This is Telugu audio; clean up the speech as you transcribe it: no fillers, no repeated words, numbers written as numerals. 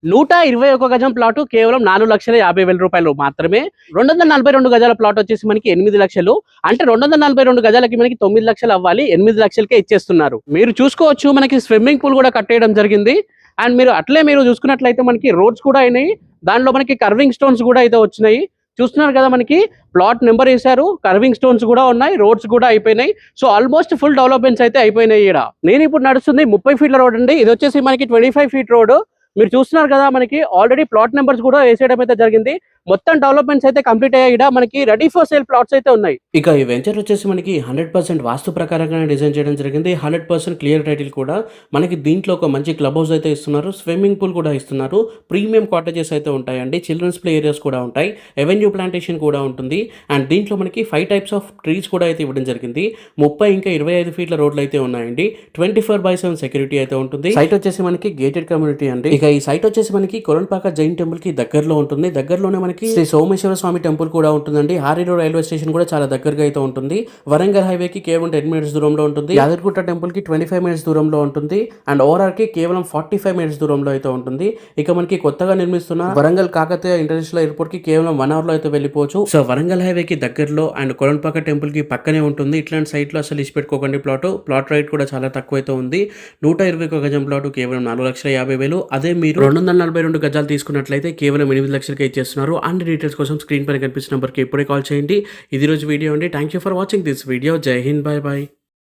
121 గజం ప్లాటు కేవలం 4,50,000 మాత్రమే. 242 గజాల ప్లాట్ వచ్చేసి మనకి 8 లక్షలు. అంటే 242 గజాలకి మనకి 9 లక్షలు అవ్వాలి, 8 లక్షలకే ఇచ్చేస్తున్నారు. మీరు చూసుకోవచ్చు, మనకి స్విమ్మింగ్ పూల్ కూడా కట్టేయడం జరిగింది. అండ్ మీరు చూసుకున్నట్లయితే మనకి రోడ్స్ కూడా అయినాయి. దానిలో మనకి కర్వింగ్ స్టోన్స్ కూడా అయితే వచ్చినాయి. చూస్తున్నారు కదా, మనకి ప్లాట్ నెంబర్ వేశారు, కర్వింగ్ స్టోన్స్ కూడా ఉన్నాయి, రోడ్స్ కూడా అయిపోయినాయి. సో ఆల్మోస్ట్ ఫుల్ డెవలప్మెంట్స్ అయితే అయిపోయినాయి. ఇక్కడ నేను ఇప్పుడు నడుస్తుంది 30 ఫీట్ల రోడ్ అండి. ఇది వచ్చేసి మనకి 25 ఫీట్ రోడ్. మీరు చూస్తున్నారు కదా, మనకి ఆల్రెడీ ప్లాట్ నెంబర్స్ కూడా వేసేయడం అయితే జరిగింది. మొత్తం డెవలప్మెంట్స్ అయితే కంప్లీట్ అయ్యాయి. ఇక్కడ మనకి రెడీ ఫర్ సేల్ ప్లాట్స్ అయితే ఉన్నాయి. ఇక ఈ వెంచర్ వచ్చేసి మనకి 100% వాస్తు ప్రకారంగానే డిజైన్ చేయడం జరిగింది. 100% క్లియర్ టైటిల్ కూడా. మనకి దీంట్లో ఒక మంచి క్లబ్ హౌస్ అయితే ఇస్తున్నారు, స్విమ్మింగ్ పూల్ కూడా ఇస్తున్నారు, ప్రీమియం కాటేజెస్ అయితే ఉంటాయండి, చిల్డ్రన్స్ ప్లే ఏరియాస్ కూడా ఉంటాయి, ఎవెన్యూ ప్లాంటేషన్ కూడా ఉంటుంది. అండ్ దీంట్లో మనకి 5 టైప్స్ ఆఫ్ ట్రీస్ కూడా అయితే ఇవ్వడం జరిగింది. 30 ఇంకా 25 ఫీట్ల రోడ్లు అయితే ఉన్నాయండి. 24/7 సెక్యూరిటీ అయితే ఉంటుంది. సైట్ వచ్చేసి మనకి గేటెడ్ కమ్యూనిటీ అండి. ఇక ఈ సైట్ వచ్చేసి మనకి కొలన్పాక జైన్ టెంపుల్ కి దగ్గరలో ఉంటుంది. దగ్గరలోనే మనకి శ్రీ సోమేశ్వర స్వామి టెంపుల్ కూడా ఉంటుందండి. హారీలో రైల్వే స్టేషన్ కూడా చాలా దగ్గరగా అయితే ఉంటుంది. వరంగల్ హైవే కి కేవలం 10 మినిట్స్ దూరంలో ఉంటుంది. యాదగిరిగుట్ట టెంపుల్ కి 25 మినిట్స్ దూరంలో ఉంటుంది. అండ్ ఓఆర్ఆర్ కి కేవలం 45 మినిట్స్ దూరంలో అయితే ఉంటుంది. ఇక మనకి కొత్తగా నిర్మిస్తున్న వరంగల్ కాకతీయ ఇంటర్నేషనల్ ఎయిర్పోర్ట్ కి కేవలం 1 అవర్ లో అయితే వెళ్ళిపోవచ్చు. సో వరంగల్ హైవే కి దగ్గరలో అండ్ కొలన్పాక టెంపుల్ కి పక్కనే ఉంటుంది. ఇట్లాంటి సైట్ లో అసలు ఇచ్చి పెట్టుకోకండి. ప్లాట్ రేట్ కూడా చాలా తక్కువ అయితే ఉంది. 121 గజం ప్లాట్ కేవలం 4,50,000. అదే మీరు 242 గజాలు తీసుకున్నట్లయితే కేవలం 8 లక్షలకే ఇచ్చేస్తున్నారు. అన్ని డీటెయిల్స్ కోసం స్క్రీన్ పైన కనిపిస్తున్న నెంబర్కి ఇప్పుడే కాల్ చేయండి. ఇది రోజు వీడియో అండి. Thank you for watching this video. జై హింద్, బై బై.